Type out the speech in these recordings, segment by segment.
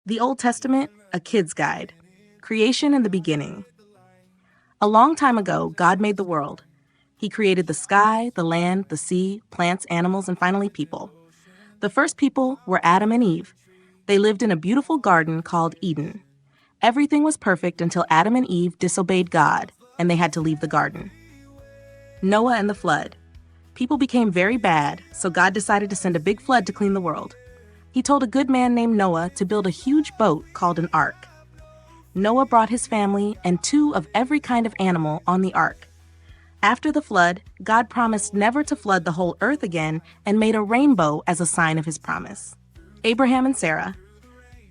The Old Testament, a kid's guide. Creation in the beginning. A long time ago, God made the world. He created the sky, the land, the sea, plants, animals, and finally people. The first people were Adam and Eve. They lived in a beautiful garden called Eden. Everything was perfect until Adam and Eve disobeyed God, and they had to leave the garden. Noah and the flood. People became very bad, so God decided to send a big flood to clean the world. He told a good man named Noah to build a huge boat called an ark. Noah brought his family and 2 of every kind of animal on the ark. After the flood, God promised never to flood the whole earth again and made a rainbow as a sign of his promise. Abraham and Sarah.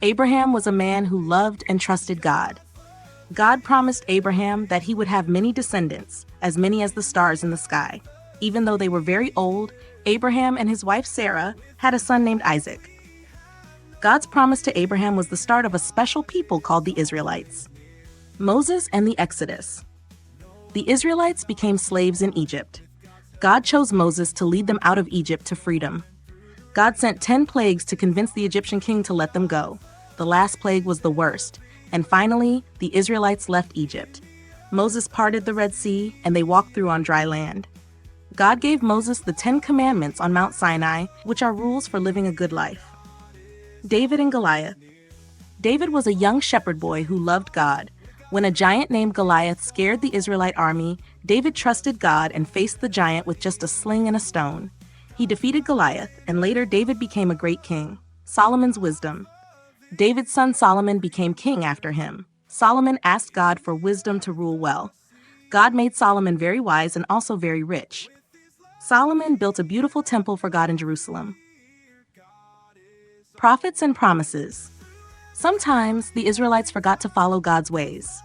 Abraham was a man who loved and trusted God. God promised Abraham that he would have many descendants, as many as the stars in the sky. Even though they were very old, Abraham and his wife Sarah had a son named Isaac. God's promise to Abraham was the start of a special people called the Israelites. Moses and the Exodus. The Israelites became slaves in Egypt. God chose Moses to lead them out of Egypt to freedom. God sent 10 plagues to convince the Egyptian king to let them go. The last plague was the worst, and finally, the Israelites left Egypt. Moses parted the Red Sea, and they walked through on dry land. God gave Moses the 10 Commandments on Mount Sinai, which are rules for living a good life. David and Goliath. David was a young shepherd boy who loved God. When a giant named Goliath scared the Israelite army, David trusted God and faced the giant with just a sling and a stone. He defeated Goliath, and later David became a great king. Solomon's wisdom. David's son Solomon became king after him. Solomon asked God for wisdom to rule well. God made Solomon very wise and also very rich. Solomon built a beautiful temple for God in Jerusalem. Prophets and promises. Sometimes the Israelites forgot to follow God's ways.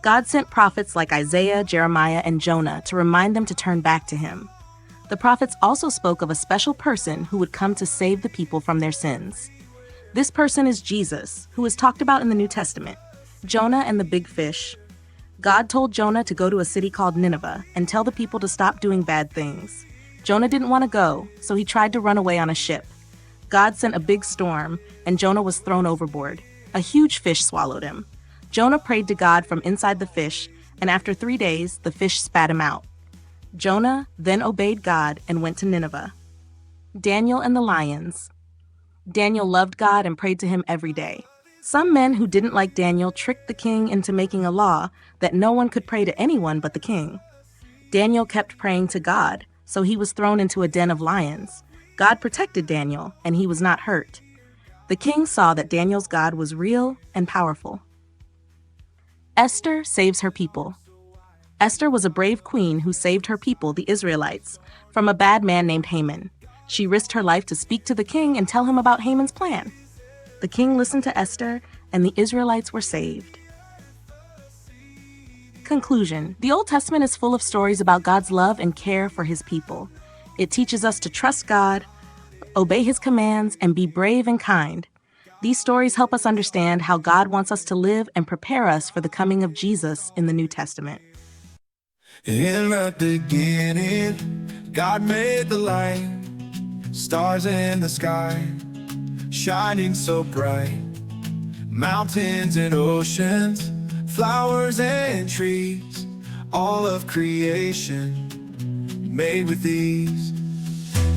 God sent prophets like Isaiah, Jeremiah, and Jonah to remind them to turn back to him. The prophets also spoke of a special person who would come to save the people from their sins. This person is Jesus, who is talked about in the New Testament. Jonah and the big fish. God told Jonah to go to a city called Nineveh and tell the people to stop doing bad things. Jonah didn't want to go, so he tried to run away on a ship. God sent a big storm, and Jonah was thrown overboard. A huge fish swallowed him. Jonah prayed to God from inside the fish, and after 3 days, the fish spat him out. Jonah then obeyed God and went to Nineveh. Daniel and the lions. Daniel loved God and prayed to him every day. Some men who didn't like Daniel tricked the king into making a law that no one could pray to anyone but the king. Daniel kept praying to God, so he was thrown into a den of lions. God protected Daniel, and he was not hurt. The king saw that Daniel's God was real and powerful. Esther saves her people. Esther was a brave queen who saved her people, the Israelites, from a bad man named Haman. She risked her life to speak to the king and tell him about Haman's plan. The king listened to Esther, and the Israelites were saved. Conclusion. The Old Testament is full of stories about God's love and care for his people. It teaches us to trust God, obey his commands, and be brave and kind. These stories help us understand how God wants us to live and prepare us for the coming of Jesus in the New Testament. In the beginning, God made the light, stars in the sky, shining so bright, mountains and oceans, flowers and trees, all of creation made with ease.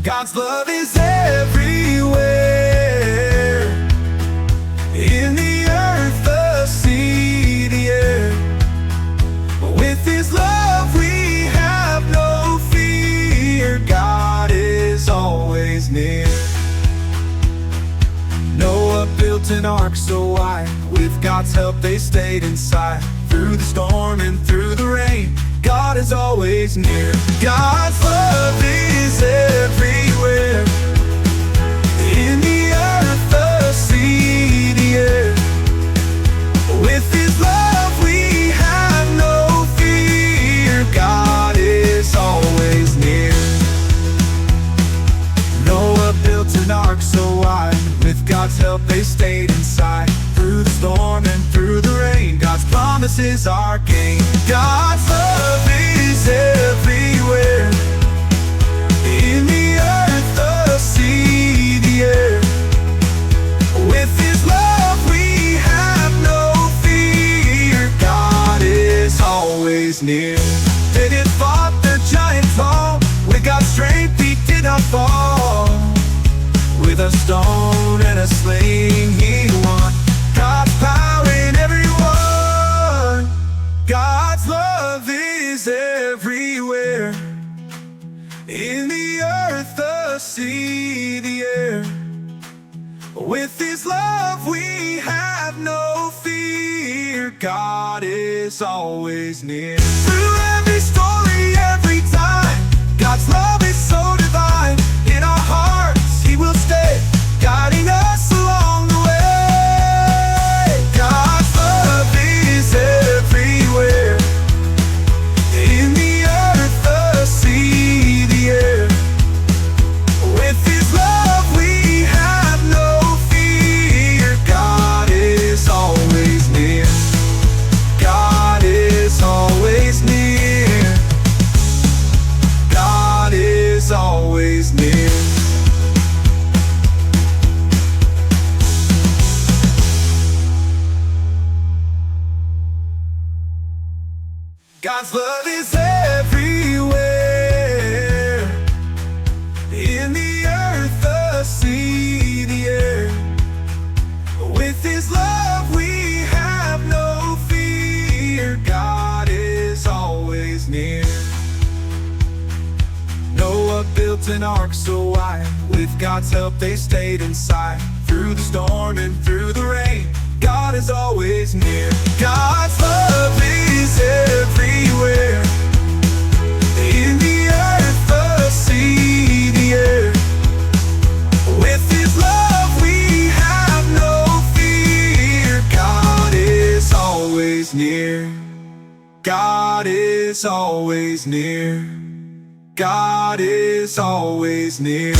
God's love is everywhere, in the earth, the sea, the air. With his love we have no fear. God is always near. Noah built an ark so wide, with God's help they stayed inside. Through the storm and through the rain, God is always near. God's love is everywhere, in the earth, the sea, the air. With his love we have no fear. God is always near. Noah built an ark so wide, with God's help they stayed inside. Through the storm and through the rain, God's promises are gain. God's love is everywhere, in the earth, the sea, the air. With his love we always near. David fought the giant tall. With God's strength he did not fall. With a stone and a sling he won. God's power in everyone. God's love is everywhere. In the earth, the sea, the air. With His love we have no fear. God is always near. Through every story, every time, God's love is so divine. In our hearts He will stay, guiding us along the way. God's love is everywhere. In the earth, the sea, the air. With His love we have no fear. God is always near. God is always near. God is always near. God's love is everywhere. In the earth, the sea, the air. With His love we have no fear. God is always near. Noah built an ark so wide. With God's help they stayed inside. Through the storm and through the rain, God is always near. God's love is everywhere. In the earth, the sea, the air. With His love we have no fear. God is always near. God is always near. God is always near.